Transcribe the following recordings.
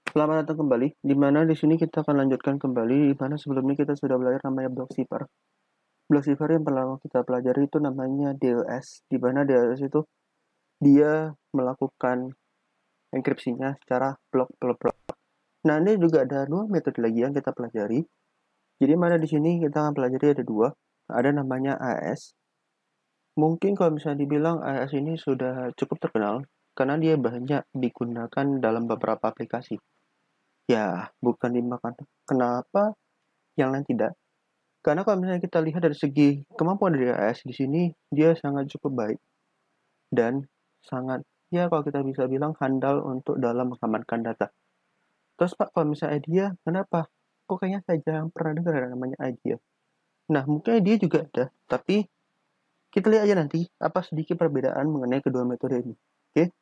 Selamat datang kembali, di mana di sini kita akan lanjutkan kembali, di mana sebelumnya kita sudah belajar namanya block cipher. Block cipher yang pertama kita pelajari itu namanya DLS, di mana DLS itu dia melakukan enkripsinya secara blok per blok. Nah, ini juga ada dua metode lagi yang kita pelajari. Jadi mana di sini kita akan pelajari ada dua, ada namanya AES. Mungkin kalau misalnya dibilang AES ini sudah cukup terkenal, karena dia banyak digunakan dalam beberapa aplikasi. Ya, bukan dimakan. Kenapa yang lain tidak? Karena kalau misalnya kita lihat dari segi kemampuan dari AS di sini, dia sangat cukup baik dan sangat, ya kalau kita bisa bilang handal untuk dalam mengamankan data. Terus Pak, kalau misalnya dia, kenapa? Kok kayaknya saya jarang pernah dengar ada namanya idea. Nah, mungkin dia juga ada, tapi kita lihat aja nanti apa sedikit perbedaan mengenai kedua metode ini. Oke?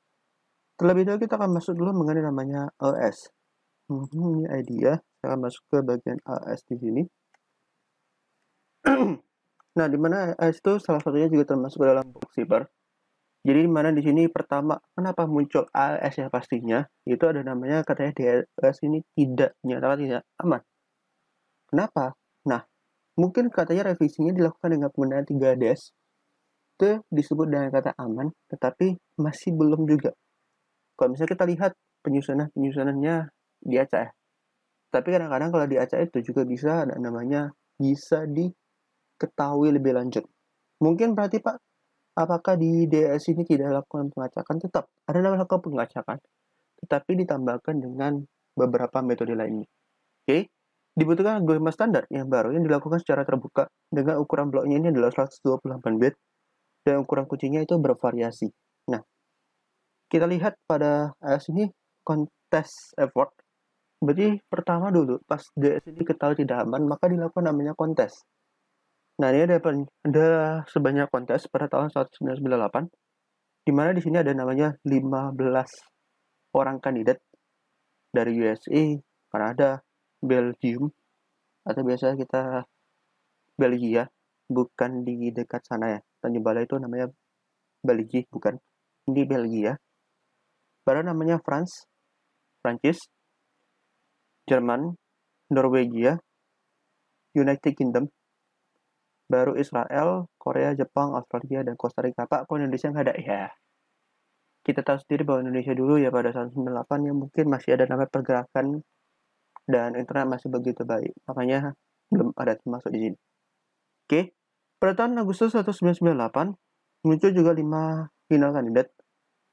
Terlebih dahulu kita akan masuk dulu mengenai namanya AS. Ini idea, saya akan masuk ke bagian AS di sini. Nah, di mana AS itu salah satunya juga termasuk ke dalam bookkeeper. Jadi di mana di sini pertama, kenapa muncul AS ya pastinya, itu ada namanya katanya DLS ini tidak nyatakan tidak aman. Kenapa? Nah, mungkin katanya revisinya dilakukan dengan penggunaan 3DS. Itu disebut dengan kata aman, tetapi masih belum juga. Kalau misalnya kita lihat penyusunannya di ACA. Tapi kadang-kadang kalau di ACA itu juga bisa ada namanya bisa diketahui lebih lanjut. Mungkin berarti Pak, apakah di DS ini tidak lakukan pengacakan? Tetap ada melakukan pengacakan, tetapi ditambahkan dengan beberapa metode lainnya. Oke, dibutuhkan algoritma standar yang baru yang dilakukan secara terbuka dengan ukuran bloknya ini adalah 128 bit dan ukuran kuncinya itu bervariasi. Nah, kita lihat pada AS ini kontes effort. Berarti pertama dulu pas DS ini ketahui tidak aman, maka dilakukan namanya kontes. Nah, ini ada sebanyak kontes pada tahun 1998, di mana di sini ada namanya 15 orang kandidat dari USA, Kanada, Belgium, atau biasa kita Belgia, bukan di dekat sana ya. Tanjung Balai itu namanya Belgia, bukan. Ini Belgia. Baru namanya Prancis, Jerman, Norwegia, United Kingdom, baru Israel, Korea, Jepang, Australia, dan Costa Rica. Pak, kok Indonesia nggak ada? Ya, kita tahu sendiri bahwa Indonesia dulu ya pada tahun 98 ya mungkin masih ada namanya pergerakan dan internet masih begitu baik. Makanya belum ada termasuk di sini. Oke, pada tahun Agustus 1998 muncul juga 5 final kandidat.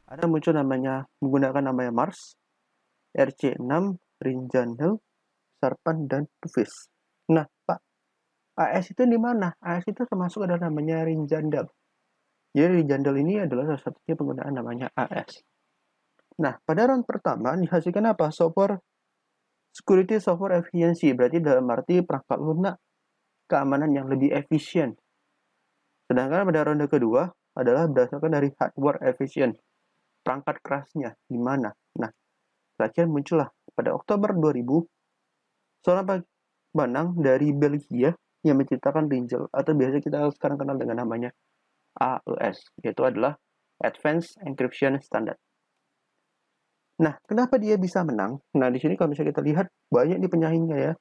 Ada muncul namanya menggunakan namanya Mars, RC6, Rinjandel, Sarpan, dan Tufis. Nah, Pak, AS itu di mana? AS itu termasuk ada namanya Rinjandel. Jadi Rinjandel ini adalah salah satunya penggunaan namanya AS. Nah, pada round pertama dihasilkan apa? Security Software Efficiency, berarti dalam arti perangkat lunak keamanan yang lebih efisien. Sedangkan pada ronde kedua adalah berdasarkan dari hardware efficient, perangkat kerasnya di mana. Nah, terakhir muncullah pada Oktober 2000 seorang Banang dari Belgia yang menciptakan Ringel atau biasa kita sekarang kenal dengan namanya AES, yaitu adalah Advanced Encryption Standard. Nah, kenapa dia bisa menang? Nah, di sini kalau misalnya kita lihat banyak di penyahingnya ya.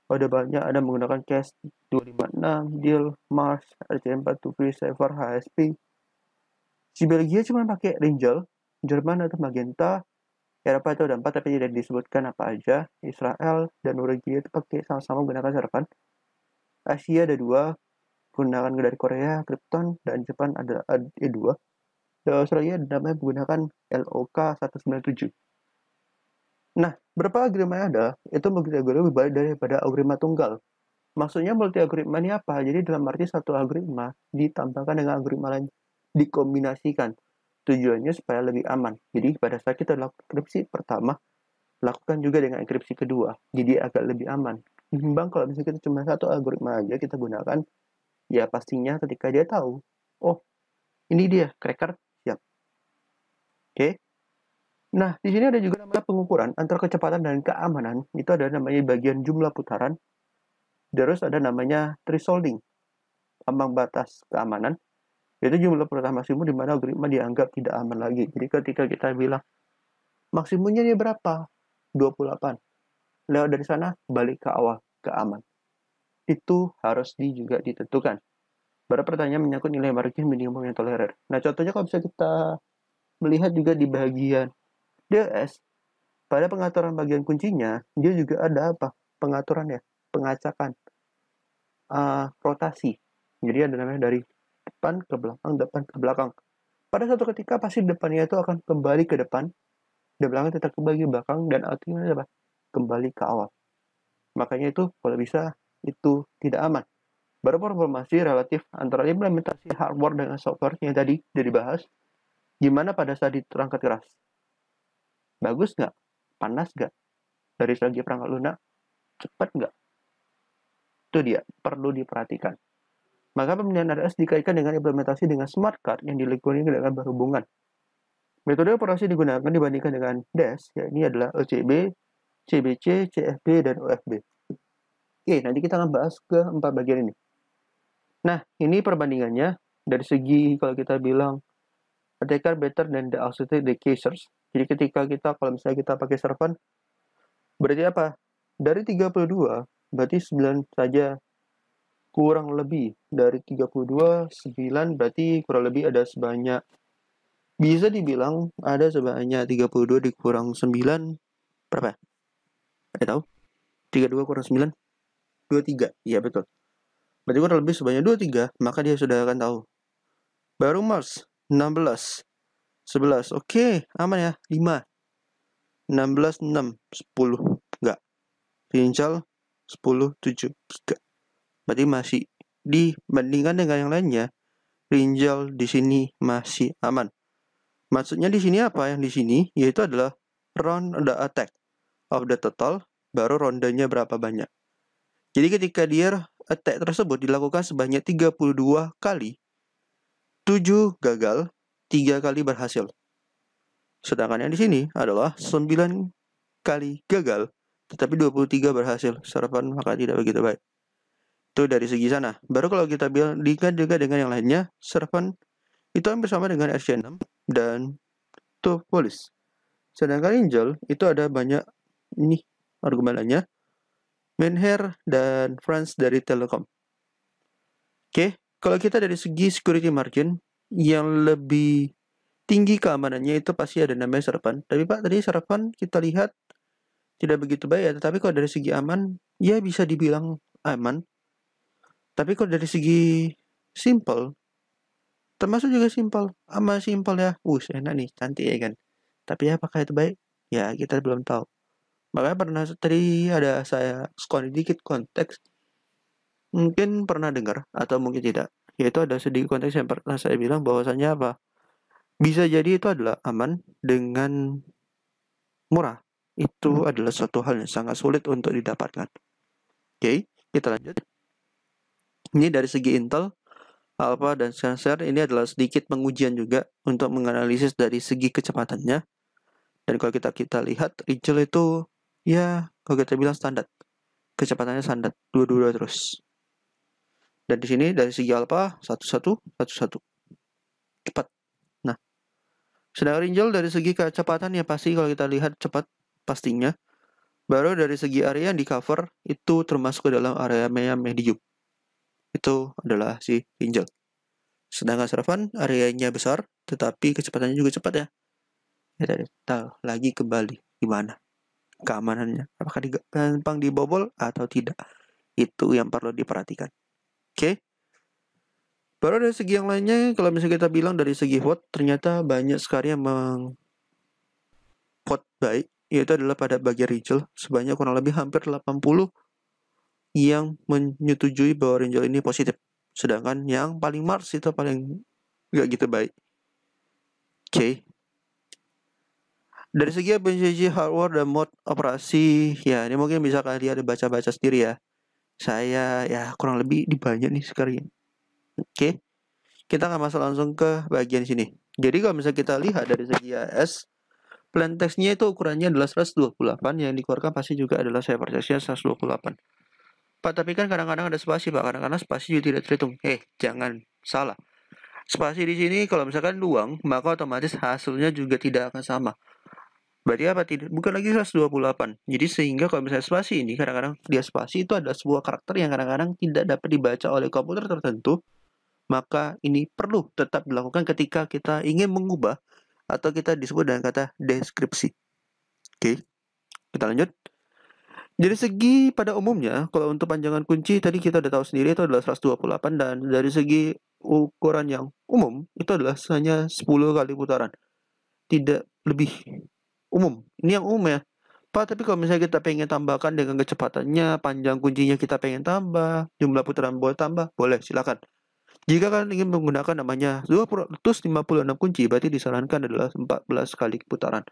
Ada banyak, ada menggunakan cache 256, Deal, Mars, RC4, Tufi, Saver, HSP. Si Belgia cuma pakai Ringel, Jerman atau Magenta, Eropa itu ada 4 tapi tidak disebutkan apa aja. Israel dan Norwegia itu pakai sama-sama menggunakan Serpent. Asia ada 2, gunakan dari Korea, Krypton, dan Jepang ada E2. Dan Australia namanya menggunakan LOK197. Nah, berapa algoritma yang ada, itu multi algoritma lebih baik daripada algoritma tunggal. Maksudnya multi algoritma ini apa? Jadi dalam arti satu algoritma ditambahkan dengan algoritma lain, dikombinasikan. Tujuannya supaya lebih aman. Jadi pada saat kita lakukan enkripsi pertama, lakukan juga dengan enkripsi kedua. Jadi agak lebih aman. Ketimbang kalau misalnya kita cuma satu algoritma aja kita gunakan, ya pastinya ketika dia tahu, oh ini dia, cracker, siap. Oke. Nah, di sini ada juga namanya pengukuran antara kecepatan dan keamanan. Itu ada namanya bagian jumlah putaran. Terus ada namanya thresholding, ambang batas keamanan. Itu jumlah putaran maksimum di mana algoritma dianggap tidak aman lagi. Jadi ketika kita bilang maksimumnya dia berapa? 28. Lewat dari sana, balik ke awal, ke aman. Itu harus juga ditentukan. Baru pertanyaan menyangkut nilai margin minimum yang tolerir. Nah, contohnya kalau bisa kita melihat juga di bagian DS, pada pengaturan bagian kuncinya, dia juga ada apa? Pengaturan ya, pengacakan, rotasi. Jadi ada namanya dari depan ke belakang. Pada suatu ketika pasti depannya itu akan kembali ke depan, dan belakang tetap kembali ke belakang, dan artinya apa? Kembali ke awal. Makanya itu kalau bisa itu tidak aman. Baru informasi relatif antara implementasi hardware dengan software yang tadi sudah dibahas. Gimana pada saat diterangkat keras? Bagus nggak? Panas nggak? Dari segi perangkat lunak, cepat nggak? Itu dia, perlu diperhatikan. Maka pemilihan RS dikaitkan dengan implementasi dengan smart card yang dilingkungi dengan berhubungan. Metode operasi digunakan dibandingkan dengan DES, yakni adalah OCB, CBC, CFB, dan OFB. Oke, nanti kita akan bahas ke 4 bagian ini. Nah, ini perbandingannya dari segi kalau kita bilang attacker better than the authenticated cases. Jadi ketika kita, kalau misalnya kita pakai servant, berarti apa? Dari 32, berarti 9 saja. Kurang lebih dari 32, 9 berarti kurang lebih ada sebanyak, bisa dibilang ada sebanyak 32 dikurang 9, berapa? Ada tahu? 32 kurang 9? 23, iya betul. Berarti kurang lebih sebanyak 23, maka dia sudah akan tahu. Baru Mars, 16, 11, oke, aman ya, 5, 16, 6, 10, enggak. Rincal, 10, 7, 3. Berarti masih dibandingkan dengan yang lainnya, Rinjal di sini masih aman. Maksudnya di sini apa? Yang di sini yaitu adalah round the attack of the total, baru rondanya berapa banyak. Jadi ketika dia attack tersebut dilakukan sebanyak 32 kali, 7 gagal, 3 kali berhasil. Sedangkan yang di sini adalah 9 kali gagal, tetapi 23 berhasil. Sarapan maka tidak begitu baik. Itu dari segi sana. Baru kalau kita bandingkan juga dengan yang lainnya, Servant itu hampir sama dengan RC6 dan Topolis. Sedangkan Angel itu ada banyak ini argumennya, Menher dan France dari Telekom. Oke, kalau kita dari segi security margin yang lebih tinggi keamanannya itu pasti ada namanya Servant. Tapi Pak, tadi Servant kita lihat tidak begitu baik ya, tetapi kalau dari segi aman, ya bisa dibilang aman. Tapi kalau dari segi simple, termasuk juga simple, aman simple ya, enak nih, cantik ya kan. Tapi apakah itu baik? Ya kita belum tahu. Makanya pernah tadi ada saya sedikit konteks, mungkin pernah dengar atau mungkin tidak. Yaitu ada sedikit konteks yang pernah saya bilang bahwasanya apa? Bisa jadi itu adalah aman dengan murah. Itu adalah suatu hal yang sangat sulit untuk didapatkan. Oke, kita lanjut. Ini dari segi Intel, Alpha, dan Sensor, ini adalah sedikit pengujian juga untuk menganalisis dari segi kecepatannya. Dan kalau kita lihat, Intel itu, ya, kalau kita bilang standar. Kecepatannya standar, 22 terus. Dan di sini dari segi Alpha, 11, 11. Cepat. Nah, sedangkan Intel dari segi kecepatan ya pasti kalau kita lihat cepat, pastinya. Baru dari segi area yang di cover, itu termasuk ke dalam area medium. Itu adalah si Intel. Sedangkan Servant areanya besar, tetapi kecepatannya juga cepat ya. Kita lagi kembali gimana keamanannya, apakah gampang dibobol atau tidak, itu yang perlu diperhatikan. Oke. Baru dari segi yang lainnya, kalau misalnya kita bilang dari segi vote, ternyata banyak sekali yang vote baik, yaitu adalah pada bagian Rinjel, sebanyak kurang lebih hampir 80 yang menyetujui bahwa Rinjel ini positif. Sedangkan yang paling Mars itu paling gak gitu baik. Oke. Dari segi efisiensi hardware dan mode operasi, ya ini mungkin bisa kalian baca-baca sendiri ya. Saya ya kurang lebih di banyak nih sekarang. Oke. Kita akan masuk langsung ke bagian sini. Jadi kalau misalnya kita lihat dari segi AS, plain text-nya itu ukurannya adalah 128, yang dikeluarkan pasti juga adalah ciphertext-nya 128. Pak, tapi kan kadang-kadang ada spasi, Pak. Kadang-kadang spasi juga tidak terhitung. Jangan salah. Spasi di sini kalau misalkan luang, maka otomatis hasilnya juga tidak akan sama. Berarti apa? Tidak, bukan lagi 128. Jadi sehingga kalau misalnya spasi ini, kadang-kadang dia spasi itu adalah sebuah karakter yang kadang-kadang tidak dapat dibaca oleh komputer tertentu, maka ini perlu tetap dilakukan ketika kita ingin mengubah atau kita disebut dengan kata deskripsi. Oke, kita lanjut. Dari segi pada umumnya, kalau untuk panjangan kunci tadi kita udah tahu sendiri itu adalah 128, dan dari segi ukuran yang umum itu adalah hanya 10 kali putaran, tidak lebih umum. Ini yang umum ya. Pak, tapi kalau misalnya kita pengen tambahkan dengan kecepatannya, panjang kuncinya kita pengen tambah, jumlah putaran boleh tambah, boleh, silakan. Jika kalian ingin menggunakan namanya 256 kunci, berarti disarankan adalah 14 kali putaran.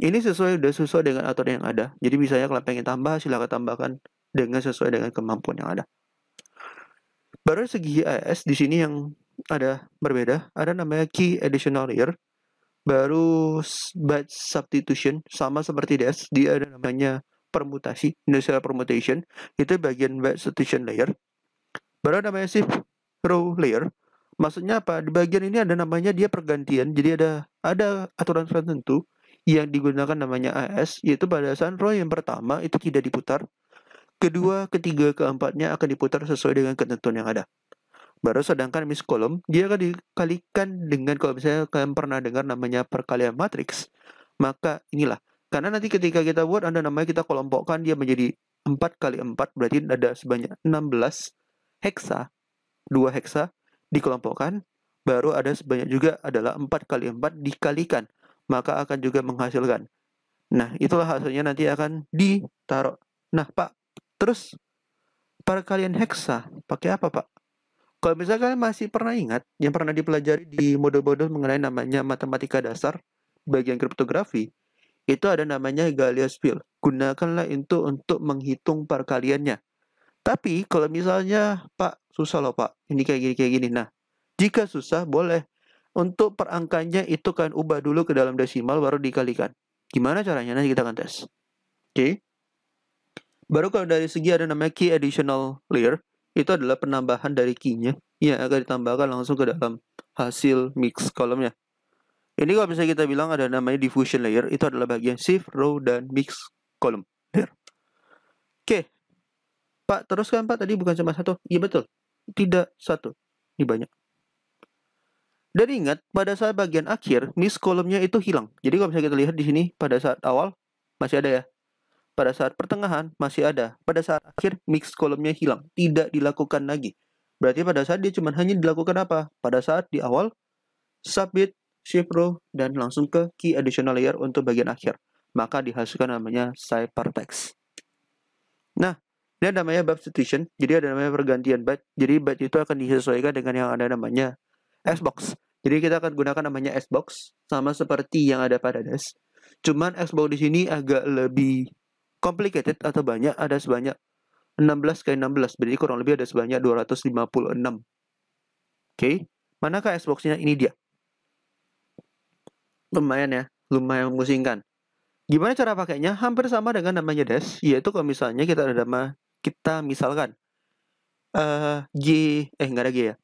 Ini sudah sesuai dengan aturan yang ada. Jadi misalnya kalau pengen tambah, silakan tambahkan dengan sesuai dengan kemampuan yang ada. Baru segi AES di sini yang ada berbeda, ada namanya key additional layer. Baru batch substitution sama seperti DES, dia ada namanya permutasi, initial permutation, itu bagian batch substitution layer. Baru namanya shift row layer. Maksudnya apa? Di bagian ini ada namanya dia pergantian. Jadi ada aturan tertentu yang digunakan namanya AS, yaitu pada saat row yang pertama itu tidak diputar, kedua, ketiga, keempatnya akan diputar sesuai dengan ketentuan yang ada. Baru sedangkan miss column dia akan dikalikan dengan, kalau misalnya kalian pernah dengar namanya perkalian matriks, maka inilah. Karena nanti ketika kita buat ada namanya kita kelompokkan dia menjadi 4 kali 4, berarti ada sebanyak 16 heksa, 2 heksa dikelompokkan, baru ada sebanyak juga adalah 4 kali 4 dikalikan, maka akan juga menghasilkan. Nah, itulah hasilnya nanti akan ditaruh. Nah, Pak, terus perkalian heksa pakai apa, Pak? Kalau misalkan masih pernah ingat, yang pernah dipelajari di modul-modul mengenai namanya matematika dasar, bagian kriptografi, itu ada namanya Galileo's Field. Gunakanlah itu untuk menghitung perkaliannya. Tapi kalau misalnya, Pak, susah loh Pak, ini kayak gini. Nah, jika susah, boleh. Untuk perangkanya itu kan ubah dulu ke dalam desimal, baru dikalikan. Gimana caranya? Nanti kita akan tes. Oke. Baru kalau dari segi ada namanya key additional layer, itu adalah penambahan dari key-nya yang akan ditambahkan langsung ke dalam hasil mix kolomnya. Ini kalau misalnya kita bilang ada namanya diffusion layer, itu adalah bagian shift, row, dan mix column layer. Oke, Pak, terus kan Pak tadi bukan cuma satu? Iya betul, tidak satu, ini banyak. Dan ingat, pada saat bagian akhir, mix kolomnya itu hilang. Jadi kalau misalnya kita lihat di sini, pada saat awal masih ada ya. Pada saat pertengahan masih ada. Pada saat akhir mix kolomnya hilang, tidak dilakukan lagi. Berarti pada saat dia cuma hanya dilakukan apa? Pada saat di awal submit, shift row, dan langsung ke key additional layer untuk bagian akhir. Maka dihasilkan namanya ciphertext. Nah, ini ada namanya batch substitution. Jadi ada namanya pergantian batch. Jadi batch itu akan disesuaikan dengan yang ada namanya Xbox. Jadi kita akan gunakan namanya Xbox sama seperti yang ada pada DES. Cuman Xbox di sini agak lebih complicated atau banyak, ada sebanyak 16 kali 16, berarti kurang lebih ada sebanyak 256. Oke, manakah Xbox-nya? Ini dia. Lumayan ya, lumayan memusingkan. Gimana cara pakainya? Hampir sama dengan namanya DES, yaitu kalau misalnya kita ada nama, kita misalkan G, nggak ada G ya,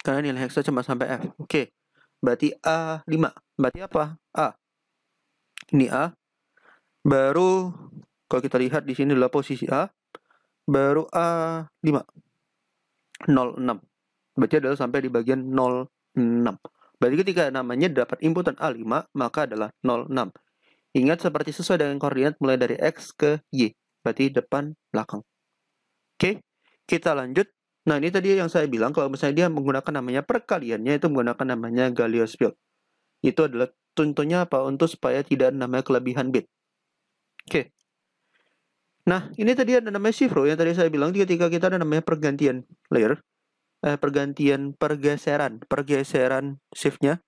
karena nilai hexa cuma sampai F. Oke, berarti A5. Berarti apa? A. Ini A. Baru kalau kita lihat di sini adalah posisi A. Baru A5. 06. Berarti adalah sampai di bagian 06. Berarti ketika namanya dapat inputan A5, maka adalah 06. Ingat seperti sesuai dengan koordinat mulai dari X ke Y. Berarti depan, belakang. Oke, kita lanjut. Nah, ini tadi yang saya bilang, kalau misalnya dia menggunakan namanya perkaliannya, itu menggunakan namanya Galileo's Field. Itu adalah contohnya apa? Untuk supaya tidak namanya kelebihan bit. Oke. Nah, ini tadi ada namanya shift row yang tadi saya bilang, ketika kita ada namanya pergantian layer, pergeseran shift-nya.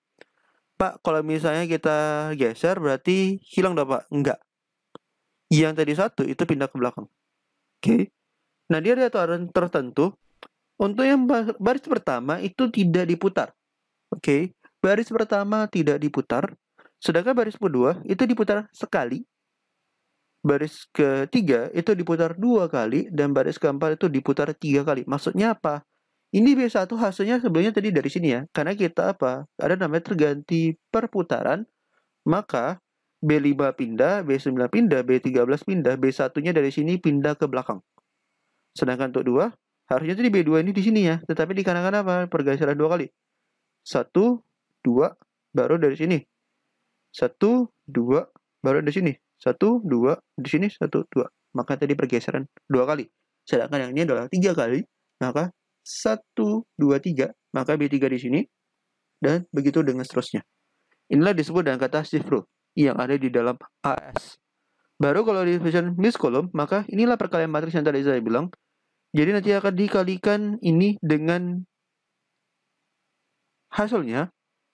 Pak, kalau misalnya kita geser berarti hilang dong Pak? Enggak. Yang tadi satu itu pindah ke belakang. Oke. Nah, dia ada aturan tertentu. Untuk yang baris pertama itu tidak diputar. Oke. Baris pertama tidak diputar. Sedangkan baris kedua itu diputar sekali. Baris ketiga itu diputar 2 kali. Dan baris keempat itu diputar 3 kali. Maksudnya apa? Ini B1 hasilnya sebenarnya tadi dari sini ya. Karena kita apa? Ada namanya terganti perputaran. Maka B5 pindah, B9 pindah, B13 pindah, B1-nya dari sini pindah ke belakang. Sedangkan untuk 2, harusnya di B2 ini di sini ya, tetapi dikarenakan apa? Pergeseran 2 kali. 1, 2, baru dari sini. 1, 2, baru dari sini. 1, 2, di sini 1, 2. Maka tadi pergeseran 2 kali. Sedangkan yang ini adalah 3 kali, maka 1, 2, 3, maka B3 di sini, dan begitu dengan seterusnya. Inilah disebut dengan kata shift rule yang ada di dalam AS. Baru kalau di division mixed column, maka inilah perkalian matriks yang tadi saya bilang. Jadi nanti akan dikalikan ini dengan hasilnya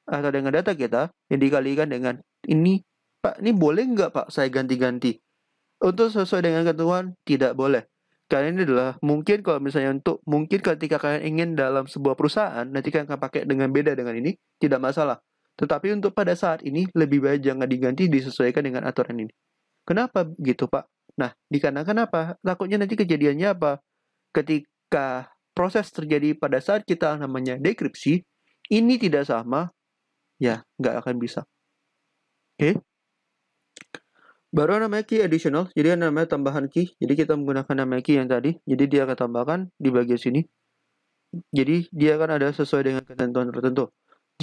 atau dengan data kita yang dikalikan dengan ini. Pak, ini boleh nggak Pak saya ganti-ganti? Untuk sesuai dengan ketentuan, tidak boleh. Karena ini adalah mungkin kalau misalnya mungkin ketika kalian ingin dalam sebuah perusahaan, nanti kalian akan pakai dengan beda dengan ini, tidak masalah. Tetapi untuk pada saat ini, lebih baik jangan diganti, disesuaikan dengan aturan ini. Kenapa gitu Pak? Nah, dikarenakan apa? Takutnya nanti kejadiannya apa? Ketika proses terjadi pada saat kita namanya dekripsi, ini tidak sama, ya nggak akan bisa. Oke? Baru namanya key additional, jadi namanya tambahan key. Jadi kita menggunakan nama key yang tadi, jadi dia akan tambahkan di bagian sini. Jadi dia akan ada sesuai dengan ketentuan tertentu.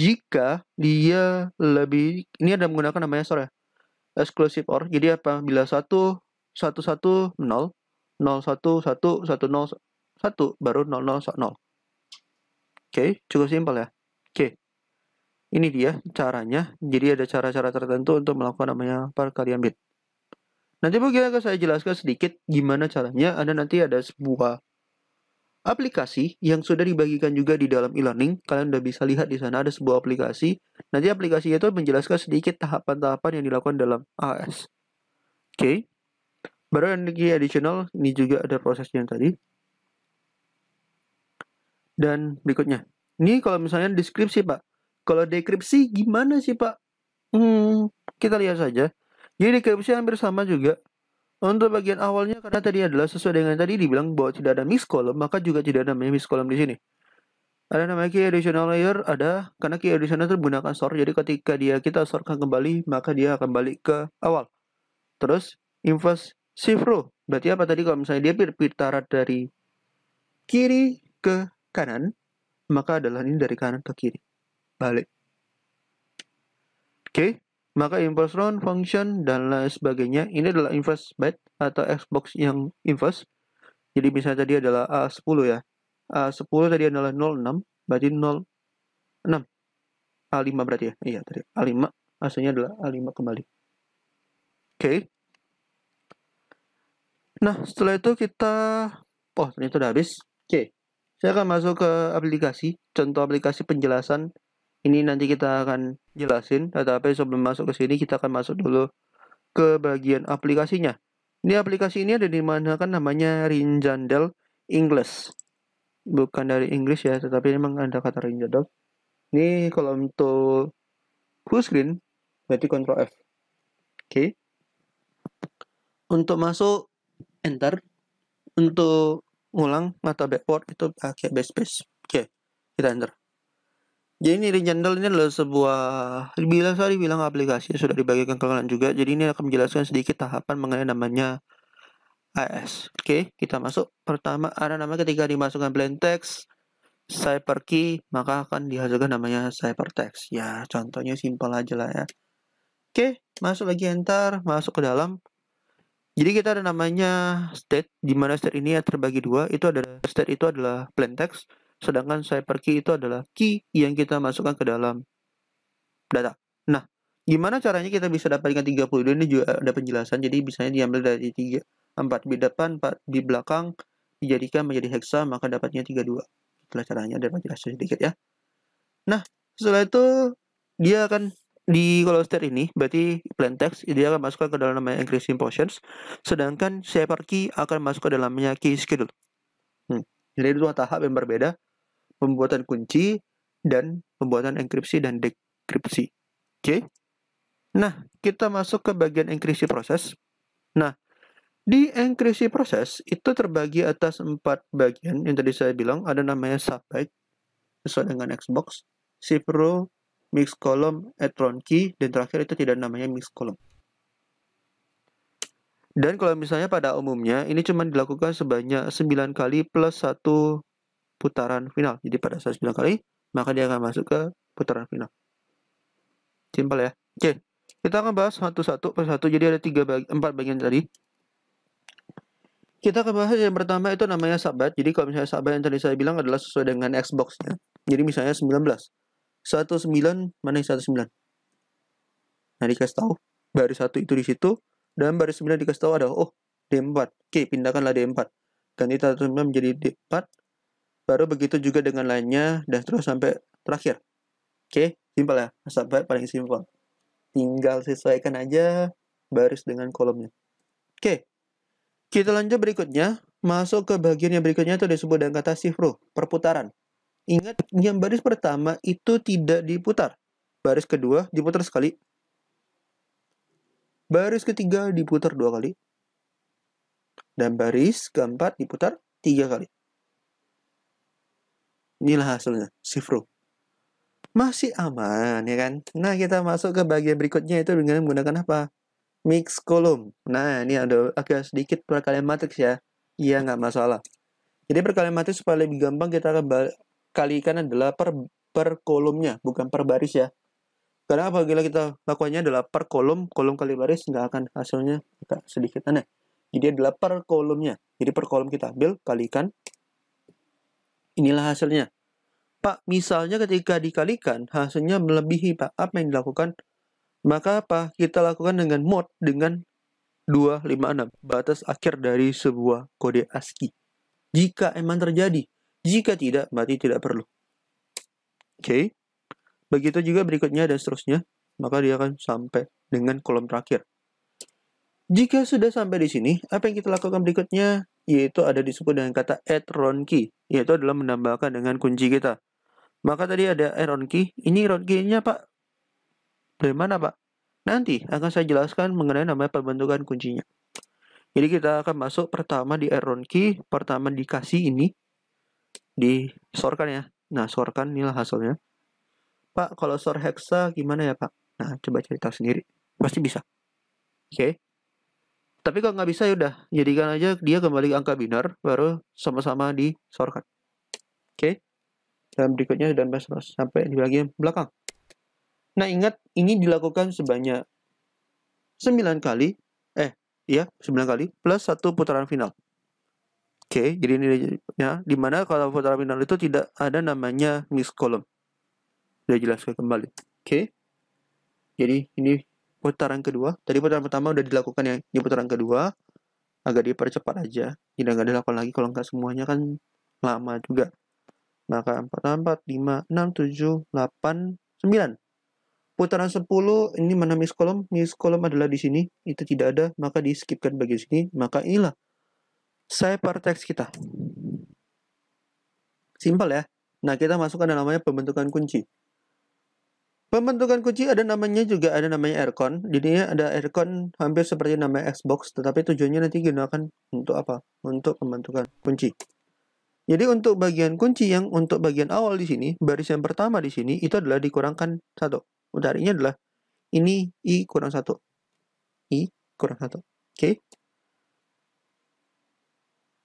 Jika dia lebih, ini ada menggunakan namanya SOR ya, exclusive OR. Jadi apa? Bila 1, 1, 1, 0, 0, 1, 1, 1, 0, 1, baru 0, 0, 0. Oke, cukup simpel ya. Oke, ini dia caranya. Jadi ada cara-cara tertentu untuk melakukan namanya perkalian bit. Nanti mungkin akan saya jelaskan sedikit gimana caranya. Nanti ada sebuah aplikasi yang sudah dibagikan juga di dalam e-learning. Kalian udah bisa lihat di sana ada sebuah aplikasi. Nanti aplikasi itu menjelaskan sedikit tahapan-tahapan yang dilakukan dalam AS. Oke. Baru yang lagi additional, ini juga ada prosesnya yang tadi. Dan berikutnya. Ini kalau misalnya deskripsi, Pak. Kalau dekripsi gimana sih, Pak? Kita lihat saja. Jadi deskripsi hampir sama juga. Untuk bagian awalnya karena tadi adalah sesuai dengan tadi dibilang bahwa tidak ada mixed column, maka juga tidak ada namanya mixed column di sini. Ada namanya key additional layer, ada karena key additional itu menggunakan sort. Jadi ketika kita sortkan kembali, maka dia akan balik ke awal. Terus inverse shift row. Berarti apa tadi kalau misalnya dia berputaran dari kiri ke kanan, maka adalah ini dari kanan ke kiri. Balik. Oke. Maka inverse round, function, dan lain sebagainya. Ini adalah inverse byte atau Xbox yang inverse. Jadi misalnya tadi adalah A10 ya. A10 tadi adalah 06, berarti 06. A5 berarti ya. Iya tadi. A5, aslinya adalah A5 kembali. Oke. Nah, setelah itu kita... Oh, ternyata udah habis. Oke. Saya akan masuk ke aplikasi. Contoh aplikasi penjelasan. Ini nanti kita akan jelasin, tetapi sebelum masuk ke sini kita akan masuk dulu ke bagian aplikasinya. Ini aplikasi ini ada di mana kan namanya Rinjandel English. Bukan dari English ya, tetapi memang ada kata Rinjandel. Ini kalau untuk full screen berarti Ctrl F. Oke. Untuk masuk enter. Untuk ngulang atau backward itu pakai backspace. Oke. Kita enter. Jadi ini Rinjandel ini adalah sebuah saya dibilang aplikasi sudah dibagikan ke kalian juga. Jadi ini akan menjelaskan sedikit tahapan mengenai namanya AS. Oke, kita masuk. Pertama ada nama ketika dimasukkan plain text Cyperkey, maka akan dihasilkan namanya Cypertext. Ya, contohnya simpel aja lah ya. Oke, masuk lagi enter, masuk ke dalam. Jadi kita ada namanya state, di mana state ini terbagi dua. Itu ada state itu adalah plain text. Sedangkan Cyperkey itu adalah key yang kita masukkan ke dalam data. Nah, gimana caranya kita bisa dapatkan 32? Ini juga ada penjelasan. Jadi bisanya diambil dari 4 bit depan, 4 bit belakang, dijadikan menjadi hexa, maka dapatnya 32. Itulah caranya, ada penjelasan sedikit ya. Nah, setelah itu dia akan kalau state ini berarti plain text, dia akan masukkan ke dalam namanya encryption portions, sedangkan Cyperkey akan masuk ke dalamnya key schedule. Jadi dua tahap yang berbeda, pembuatan kunci dan pembuatan enkripsi dan dekripsi. Oke. Nah, kita masuk ke bagian enkripsi proses. Nah, di enkripsi proses itu terbagi atas 4 bagian yang tadi saya bilang, ada namanya subbyte sesuai dengan Xbox, shift row, mixed column, add round key, dan terakhir itu tidak namanya mixed column. Dan kalau misalnya pada umumnya, ini cuma dilakukan sebanyak 9 kali plus 1 putaran final. Jadi pada saat 9 kali, maka dia akan masuk ke putaran final. Simpel ya. Oke, kita akan bahas satu-satu per satu. Jadi ada 4 bagian tadi. Kita akan bahas yang pertama itu namanya sahabat. Jadi kalau misalnya sahabat yang tadi saya bilang adalah sesuai dengan Xbox-nya. Jadi misalnya 19. 19, mana yang 19? Nah, dikasih tahu baris 1 itu di situ, dan baris 9 dikasih tahu ada, oh, D4. Oke, pindahkanlah D4. Ganti 19 menjadi D4. Baru begitu juga dengan lainnya, dan terus sampai terakhir. Oke, simpel ya. Sahabat paling simpel. Tinggal sesuaikan aja baris dengan kolomnya. Oke, kita lanjut berikutnya. Masuk ke bagian yang berikutnya itu disebut dengan kata shift row, perputaran. Ingat, yang baris pertama itu tidak diputar. Baris kedua diputar sekali. Baris ketiga diputar 2 kali. Dan baris keempat diputar 3 kali. Inilah hasilnya, shift row. Masih aman, ya kan? Nah, kita masuk ke bagian berikutnya itu dengan menggunakan apa? Mix column. Nah, ini ada agak sedikit perkalian matriks ya. Iya, nggak masalah. Jadi perkalian matriks supaya lebih gampang kita akan kalikan adalah per kolomnya, bukan per baris ya. Karena apabila kita lakukannya adalah per kolom kali baris, nggak akan hasilnya agak sedikit aneh. Jadi adalah per kolomnya. Jadi per kolom kita ambil, kalikan. Inilah hasilnya. Pak, misalnya ketika dikalikan, hasilnya melebihi, Pak. Apa yang dilakukan? Maka apa? Kita lakukan dengan mod dengan 256, batas akhir dari sebuah kode ASCII. Jika emang terjadi, jika tidak, berarti tidak perlu. Oke. Begitu juga berikutnya dan seterusnya, maka dia akan sampai dengan kolom terakhir. Jika sudah sampai di sini, apa yang kita lakukan berikutnya? Yaitu ada disebut dengan kata add round key, yaitu adalah menambahkan dengan kunci kita. Maka tadi ada add round key, ini round key-nya Pak, dari mana Pak? Nanti akan saya jelaskan mengenai namanya pembentukan kuncinya. Jadi kita akan masuk pertama di add round key, pertama dikasih ini, disorkan ya. Nah, sorkan inilah hasilnya. Pak, kalau sor hexa gimana ya Pak? Nah, coba cerita sendiri. Pasti bisa. Oke. Tapi kalau nggak bisa ya udah, jadikan aja dia kembali ke angka binar, baru sama-sama disorkan. Oke. Dan berikutnya dan terus sampai di bagian belakang. Nah, ingat ini dilakukan sebanyak 9 kali. 9 kali plus 1 putaran final. Oke, jadi ini ya, dimana kalau putaran final itu tidak ada namanya mix column. Sudah jelaskan kembali. Oke. Jadi ini putaran kedua. Tadi putaran pertama udah dilakukan ya. Ini putaran kedua. Agak dipercepat aja. Tidak nggak dilakukan lagi kalau nggak semuanya kan lama juga. Maka 4, 5, 6, 7, 8, 9. Putaran 10 ini mana mix column? Mix column adalah di sini. Itu tidak ada, maka di skipkan bagian sini. Maka inilah ciphertext kita. Simpel ya. Nah, kita masukkan yang namanya pembentukan kunci. Pembentukan kunci ada namanya juga, ada namanya aircon. Jadinya ada aircon hampir seperti nama Xbox, tetapi tujuannya nanti gunakan untuk apa? Untuk pembentukan kunci. Jadi untuk bagian kunci yang untuk bagian awal di sini, baris yang pertama di sini itu adalah dikurangkan 1. Utarinya adalah ini I kurang 1. I kurang 1. Oke.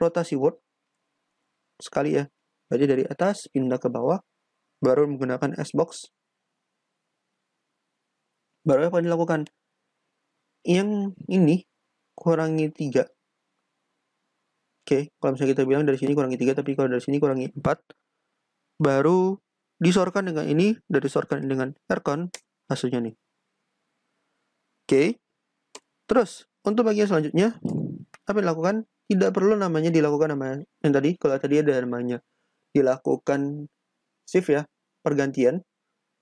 Rotasi word sekali ya. Jadi dari atas pindah ke bawah, baru menggunakan Xbox. Baru apa yang dilakukan? Yang ini kurangi 3. Oke, kalau misalnya kita bilang dari sini kurangi 3, tapi kalau dari sini kurangi 4, baru disorkan dengan ini, dan disorkan dengan aircon, hasilnya nih. Oke, terus untuk bagian selanjutnya, apa yang dilakukan? Tidak perlu namanya dilakukan namanya yang tadi, kalau tadi ada namanya dilakukan shift ya, pergantian,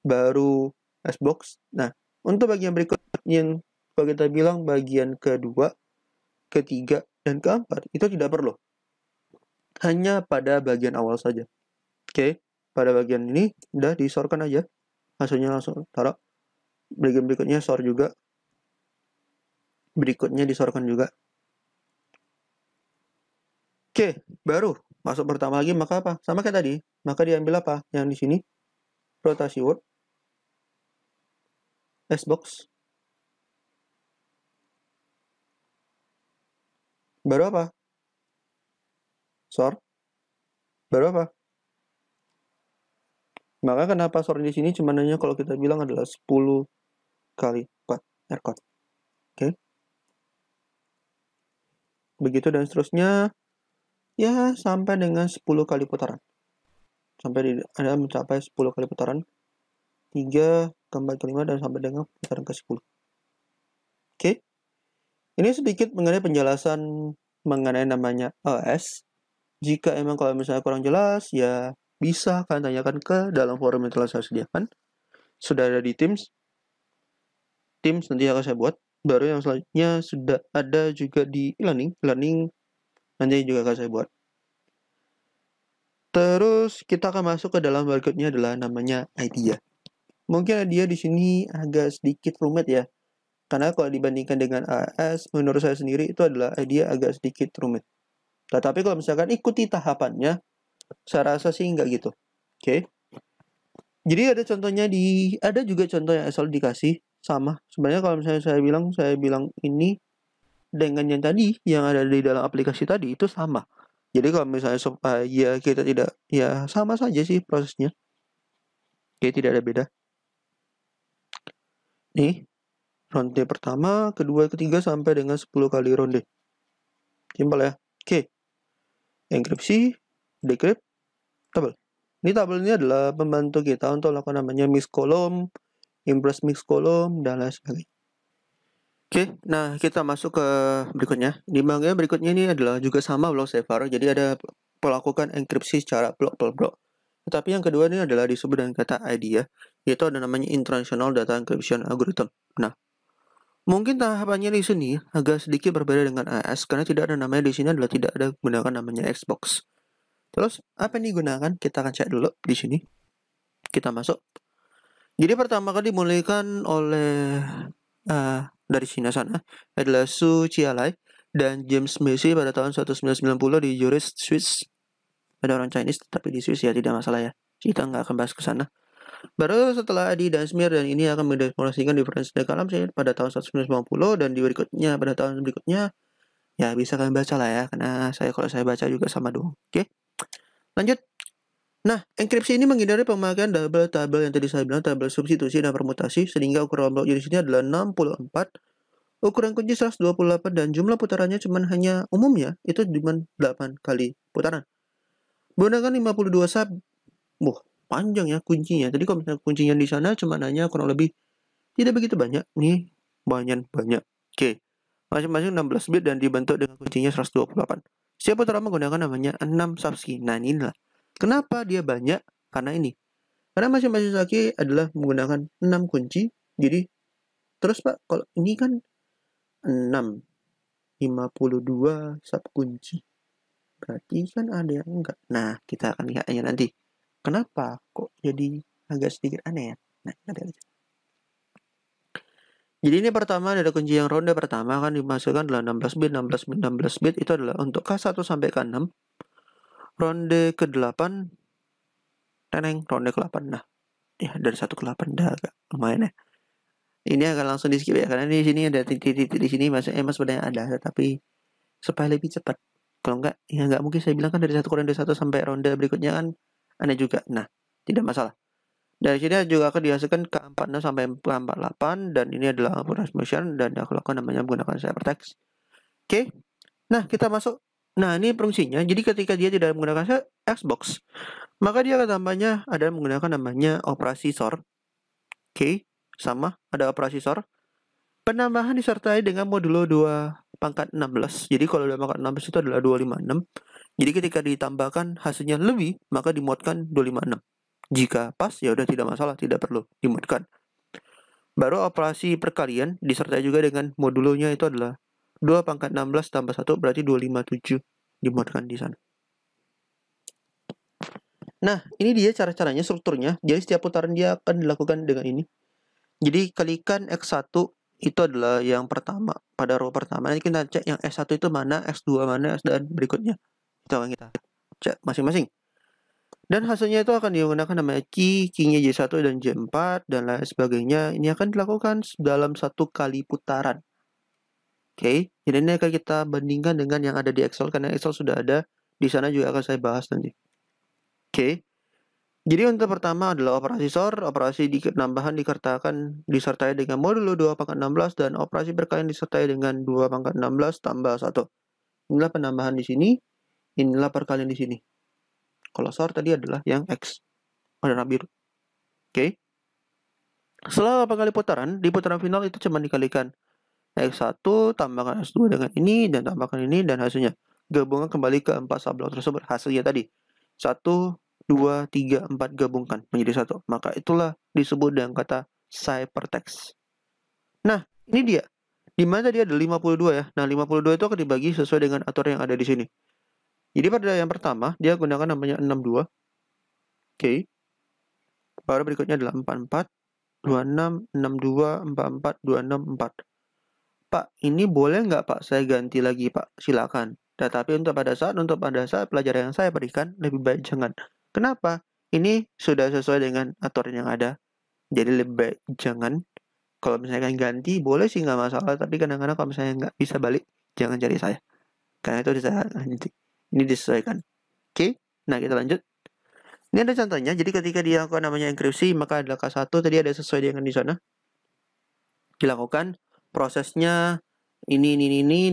baru Xbox. Nah, untuk bagian berikut yang kalau kita bilang bagian kedua, ketiga, dan keempat, itu tidak perlu. Hanya pada bagian awal saja. Oke, pada bagian ini udah disorkan aja. Hasilnya langsung taruh. Bagian berikutnya sort juga. Berikutnya disorkan juga. Oke, baru masuk pertama lagi, maka apa? Sama kayak tadi. Maka diambil apa? Yang di sini. Rotasi word. Xbox. Baru apa? SOR? Baru apa? Maka kenapa SOR di sini cuma nanya kalau kita bilang adalah 10 kali lipat ERCOT. Oke. Begitu dan seterusnya, ya sampai dengan 10 kali putaran. Sampai Anda mencapai 10 kali putaran, 3, keempat, kelima, dan sampai dengan putaran ke-10. Oke. Ini sedikit mengenai penjelasan mengenai namanya AS. Jika emang kalau misalnya kurang jelas, ya bisa kalian tanyakan ke dalam forum yang telah saya sediakan. Sudah ada di Teams. Teams nanti akan saya buat. Baru yang selanjutnya sudah ada juga di e-learning. E-learning nanti juga akan saya buat. Terus kita akan masuk ke dalam berikutnya adalah namanya idea. Mungkin idea di sini agak sedikit rumit ya. Karena kalau dibandingkan dengan AS, menurut saya sendiri itu adalah idea agak sedikit rumit. Tetapi kalau misalkan ikuti tahapannya, saya rasa sih nggak gitu. Oke. Jadi ada juga contoh yang asal dikasih sama. Sebenarnya kalau misalnya saya bilang ini dengan yang tadi yang ada di dalam aplikasi tadi itu sama. Jadi kalau misalnya ya kita tidak, ya sama saja sih prosesnya. Oke, tidak ada beda. Nih, ronde pertama, kedua, ketiga sampai dengan 10 kali ronde. Simpel ya. Oke. Enkripsi, decrypt, tabel. Ini tabel ini adalah membantu kita untuk lakukan namanya mix column, impress mix column, dan lain sebagainya. Oke, nah kita masuk ke berikutnya. Di bagian berikutnya ini adalah juga sama block saver. Jadi ada melakukan enkripsi secara blok per blok. Tetapi yang kedua ini adalah disebut dengan kata idea, yaitu ada namanya International Data Encryption Algorithm. Nah, mungkin tahapannya di sini agak sedikit berbeda dengan AS karena tidak ada namanya di sini adalah tidak ada gunakan namanya Xbox. Terus apa yang digunakan? Kita akan cek dulu di sini. Kita masuk. Jadi pertama kali dimulaikan oleh dari Cina sana adalah Su Qialai dan James Macy pada tahun 1990 di Zurich, Swiss. Ada orang Chinese tapi di Swiss ya tidak masalah ya. Kita nggak akan bahas ke sana. Baru setelah Adi dan Smir dan ini akan mendeklarasikan difference data kalam pada tahun 1990 dan di berikutnya pada tahun berikutnya ya bisa kalian baca lah ya karena kalau saya baca juga sama dong. Oke. Lanjut. Nah, enkripsi ini menghindari pemakaian double tabel yang tadi saya bilang, tabel substitusi dan permutasi sehingga ukuran blok di sini adalah 64, ukuran kunci 128 dan jumlah putarannya hanya umumnya itu cuma 8 kali putaran. Menggunakan 52 sub. Panjang ya kuncinya. Tadi kalau misalnya kuncinya di sana cuma hanya kurang lebih tidak begitu banyak. Nih, banyak. Oke. Masing-masing 16 bit dan dibentuk dengan kuncinya 128. Setiap putaran menggunakan namanya 6 subkey. Nah, inilah. Kenapa dia banyak? Karena ini. Karena masing-masing subkey adalah menggunakan 6 kunci. Jadi, terus Pak, kalau ini kan 6, 52 sub kunci. Berarti kan ada yang enggak. Nah, kita akan lihatnya nanti. Kenapa kok jadi agak sedikit aneh ya? Nah, nanti aja. Jadi ini pertama ada kunci yang ronde pertama kan dimasukkan adalah 16 bit, 16 bit, 16 bit itu adalah untuk K1 sampai K6. Ronde ke-8 teneng, ronde ke-8. Nah, ya dari 1 ke 8 udah agak lumayan ya. Ini akan langsung di skip ya karena di sini ada titik-titik di sini mas sebenarnya ada tetapi supaya lebih cepat. Kalau enggak ya enggak mungkin saya bilang kan dari 1 ke ronde 1 sampai ronde berikutnya kan aneh juga. Nah, tidak masalah. Dari sini juga akan dihasilkan K46 sampai K48 dan ini adalah motion dan aku lakukan namanya menggunakan ciphertext. Oke. Nah, kita masuk. Nah, ini fungsinya. Jadi ketika dia tidak menggunakan Xbox, maka dia akan tambahnya ada menggunakan namanya operasi SOR. Oke, sama ada operasi SOR. Penambahan disertai dengan modulo 2 pangkat 16. Jadi kalau 2 pangkat 16 itu adalah 256. Jadi ketika ditambahkan hasilnya lebih, maka dimodkan 256. Jika pas, ya udah tidak masalah, tidak perlu dimodkan. Baru operasi perkalian disertai juga dengan modulonya itu adalah 2 pangkat 16 tambah 1 berarti 257 dimodkan di sana. Nah, ini dia cara-caranya, strukturnya. Jadi setiap putaran dia akan dilakukan dengan ini. Jadi kalikan X1 itu adalah yang pertama, pada row pertama. Nanti kita cek yang S1 itu mana, X2 mana, dan berikutnya. Itu akan kita cek masing-masing. Dan hasilnya itu akan digunakan namanya key-nya J1 dan J4 dan lain sebagainya. Ini akan dilakukan dalam 1 kali putaran. Oke, jadi ini akan kita bandingkan dengan yang ada di Excel, karena Excel sudah ada, di sana juga akan saya bahas nanti. Oke, jadi untuk pertama adalah operasi SOR, operasi penambahan disertai dengan modulo 2 pangkat 16, dan operasi perkalian disertai dengan 2 pangkat 16 tambah 1. Inilah penambahan di sini, inilah perkalian di sini. Kalau SOR tadi adalah yang X, warna biru. Oke. Setelah 8 kali putaran, di putaran final itu cuma dikalikan X1 tambahkan X2 dengan ini, dan tambahkan ini, dan hasilnya. Gabungkan kembali ke 4 subblok tersebut. Hasilnya tadi 1, 2, 3, 4 gabungkan menjadi 1. Maka itulah disebut dengan kata ciphertext. Nah, ini dia. Di mana tadi ada 52 ya. Nah, 52 itu akan dibagi sesuai dengan aturan yang ada di sini. Jadi pada yang pertama, dia gunakan namanya 62. Oke. Baru berikutnya adalah 44, 26, 62, 44, 26, 4. Pak, ini boleh nggak Pak saya ganti lagi Pak? Silakan. Tetapi untuk pada saat pelajaran yang saya berikan, lebih baik jangan. Kenapa? Ini sudah sesuai dengan aturan yang ada. Jadi lebih baik jangan. Kalau misalkan ganti, boleh sih nggak masalah. Tapi kadang-kadang kalau misalnya nggak bisa balik, jangan cari saya. Karena itu ini disesuaikan. Oke, nah kita lanjut. Ini ada contohnya. Jadi ketika dia lakukan namanya enkripsi, maka adalah K1 tadi ada sesuai dengan di sana. Dilakukan prosesnya ini,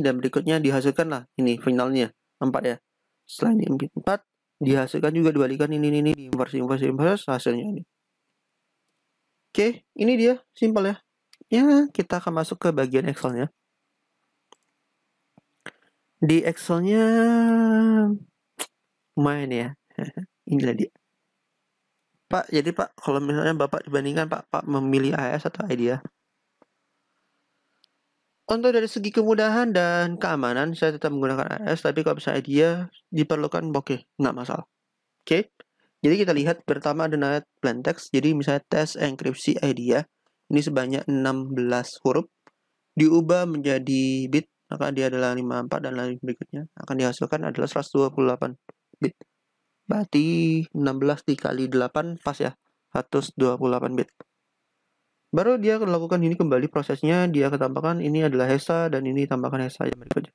dan berikutnya dihasilkan lah ini finalnya 4 ya. Setelah ini 4 dihasilkan juga dibalikan ini diinversi hasilnya ini. Oke, ini dia simpel ya. Ya, kita akan masuk ke bagian Excelnya. Di Excelnya lumayan ya. Inilah dia. Pak, jadi Pak, kalau misalnya Bapak dibandingkan Pak memilih AS atau IDEA? Untuk dari segi kemudahan dan keamanan, saya tetap menggunakan AS, tapi kalau misalnya dia diperlukan, oke, nggak masalah. Oke, jadi kita lihat pertama ada plain text, jadi misalnya tes enkripsi IDEA, ini sebanyak 16 huruf, diubah menjadi bit, maka dia adalah 54, dan lain berikutnya akan dihasilkan adalah 128 bit. Berarti 16 dikali 8 pas ya, 128 bit. Baru dia akan lakukan ini kembali prosesnya, dia akan tambahkan ini adalah hesa, dan ini tambahkan hesa yang berikutnya.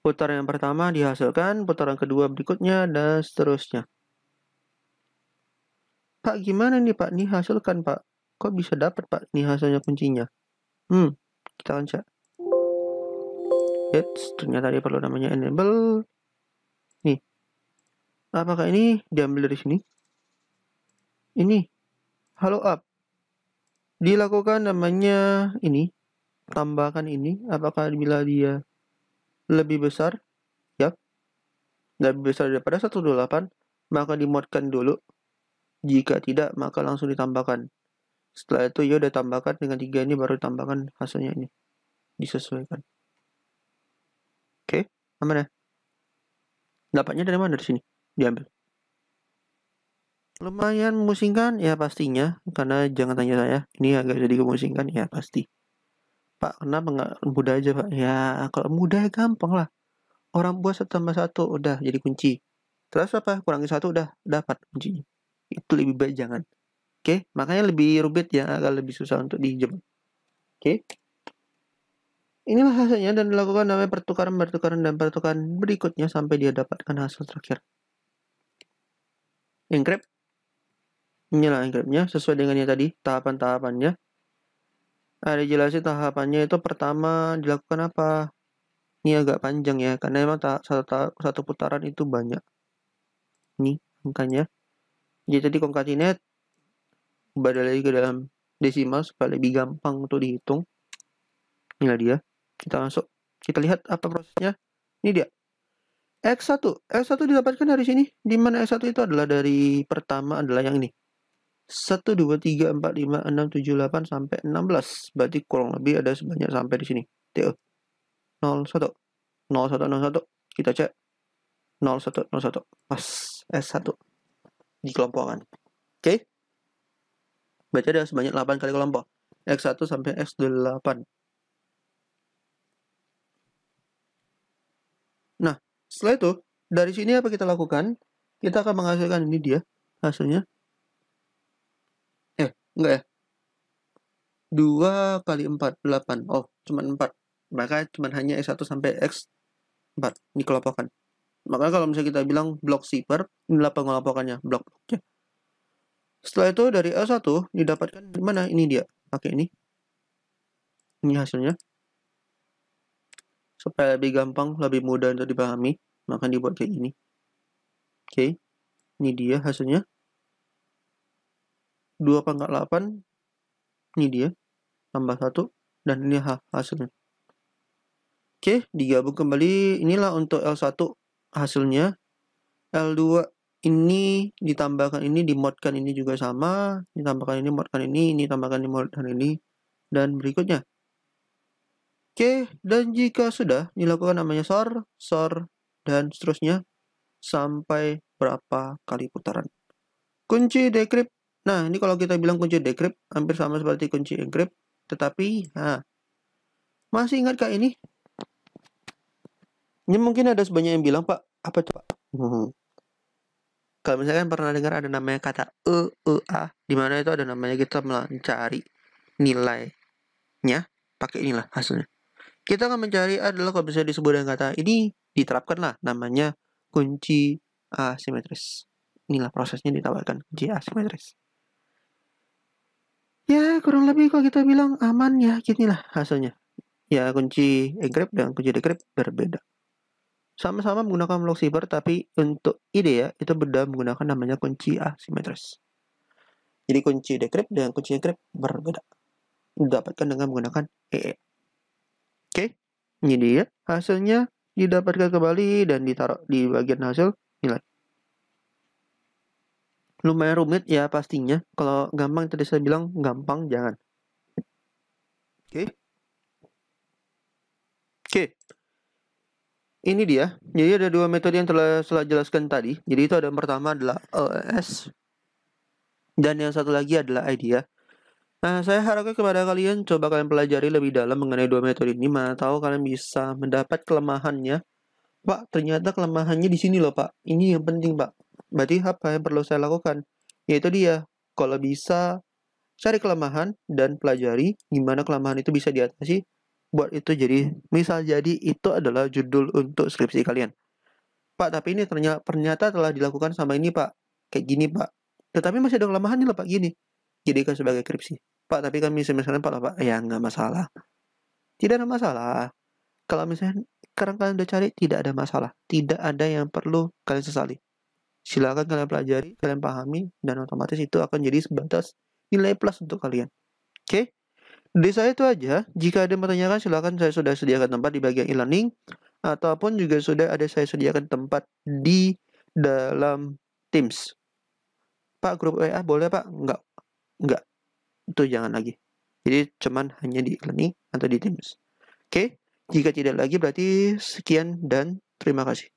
Putaran yang pertama dihasilkan, putaran kedua berikutnya, dan seterusnya. Pak, gimana nih Pak? Nih hasilkan Pak. Kok bisa dapat Pak? Nih hasilnya kuncinya. Kita lanjut. Ternyata dia perlu namanya enable. Nih. Apakah ini diambil dari sini? Ini. Halo up. Dilakukan namanya ini. Tambahkan ini. Apakah bila dia lebih besar? Ya. Lebih besar daripada 128, maka dimodkan dulu. Jika tidak, maka langsung ditambahkan. Setelah itu ya udah tambahkan dengan 3 ini, baru ditambahkan hasilnya ini. Disesuaikan. Oke, aman ya? Dapatnya dari mana? Dari sini. Diambil. Lumayan memusingkan? Ya pastinya. Karena jangan tanya saya. Ini agak sedikit memusingkan? Ya pasti. Pak, kenapa nggak mudah aja Pak? Ya, kalau mudah gampang lah. Orang buat 1 tambah 1 udah jadi kunci. Terus apa? Kurangi 1 udah dapat kuncinya. Itu lebih baik jangan. Oke, makanya lebih rumit ya, agak lebih susah untuk dijebak. Oke. Inilah hasilnya, dan dilakukan namanya pertukaran berikutnya sampai dia dapatkan hasil terakhir. Encrypt. Inilah encryptnya sesuai dengan yang tadi, tahapan-tahapannya. Ada jelasin tahapannya itu pertama dilakukan apa. Ini agak panjang ya, karena memang satu putaran itu banyak. Ini angkanya. Jadi tadi concatenate, balik lagi ke dalam desimal supaya lebih gampang untuk dihitung. Inilah dia. Kita masuk. Kita lihat apa prosesnya. Ini dia. X1 didapatkan dari sini. Di mana X1 itu adalah dari pertama adalah yang ini. 1, 2, 3, 4, 5, 6, 7, 8, sampai 16. Berarti kurang lebih ada sebanyak sampai di sini. TO. 01. 01, 01. Kita cek. 01, 01. Pas. S1. Dikelompokkan. Oke. Berarti ada sebanyak 8 kali kelompok. X1 sampai X8. Nah, setelah itu, dari sini apa kita lakukan? Kita akan menghasilkan ini dia hasilnya. Enggak ya. 2 kali 4, 8. Oh, cuma 4. Maka cuma hanya X1 sampai X4 dikelompokkan. Maka kalau misalnya kita bilang blok zipper, inilah pengelompokannya, blok-bloknya. Setelah itu dari L1 didapatkan di mana? Ini dia, pakai ini. Ini hasilnya. Supaya lebih gampang, lebih mudah untuk dipahami, maka dibuat kayak ini. Oke, ini dia hasilnya. 2 pangkat 8, ini dia, tambah 1, dan ini hasilnya. Oke, digabung kembali, inilah untuk L1 hasilnya. L2 ini ditambahkan ini, dimodkan ini juga sama, ditambahkan ini, modkan ini tambahkan ini, modkan ini, dan berikutnya. Oke, dan jika sudah dilakukan namanya SOR, dan seterusnya, sampai berapa kali putaran. Kunci decrypt. Nah, ini kalau kita bilang kunci decrypt, hampir sama seperti kunci encrypt, tetapi, masih ingatkah ini? Ini mungkin ada sebanyak yang bilang, Pak, apa coba? Kalau misalkan pernah dengar ada namanya kata A, di mana itu ada namanya kita mencari nilainya, pakai inilah hasilnya. Kita akan mencari adalah kalau bisa disebut dengan kata ini, diterapkanlah namanya kunci asimetris. Inilah prosesnya ditawarkan kunci asimetris. Ya, kurang lebih kalau kita bilang aman ya, ginilah hasilnya. Ya, kunci encrypt dan kunci decrypt berbeda. Sama-sama menggunakan blok zipper, tapi untuk ide ya, itu beda menggunakan namanya kunci asimetris. Jadi kunci decrypt dan kunci encrypt berbeda. Didapatkan dengan menggunakan EE. Oke, ini dia hasilnya didapatkan kembali dan ditaruh di bagian hasil nilai. Lumayan rumit ya pastinya. Kalau gampang tadi saya bilang gampang, jangan. Oke. Ini dia. Jadi ada dua metode yang telah saya jelaskan tadi. Jadi itu ada yang pertama adalah LS dan yang satu lagi adalah IDEA. Nah, saya harapkan kepada kalian coba kalian pelajari lebih dalam mengenai dua metode ini. Mana tahu kalian bisa mendapat kelemahannya. Pak, ternyata kelemahannya di sini loh, Pak. Ini yang penting, Pak. Berarti apa yang perlu saya lakukan? Yaitu dia, kalau bisa cari kelemahan dan pelajari gimana kelemahan itu bisa diatasi. Buat itu jadi, misal jadi itu adalah judul untuk skripsi kalian. Pak, tapi ini ternyata telah dilakukan sama ini, Pak. Kayak gini, Pak. Tetapi masih ada kelemahannya loh, Pak, gini. Jadikan sebagai skripsi. Pak, tapi kami misalnya Pak, ya nggak masalah. Tidak ada masalah. Kalau misalnya sekarang kalian udah cari, tidak ada masalah. Tidak ada yang perlu kalian sesali. Silakan kalian pelajari, kalian pahami, dan otomatis itu akan jadi sebatas nilai plus untuk kalian. Oke? Dari saya itu aja. Jika ada yang bertanyakan, silakan saya sudah sediakan tempat di bagian e-learning, ataupun juga sudah ada saya sediakan tempat di dalam Teams. Pak, grup WA boleh, Pak? Enggak. Itu jangan lagi. Jadi cuman hanya di e-learning atau di Teams. Oke? Jika tidak lagi berarti sekian dan terima kasih.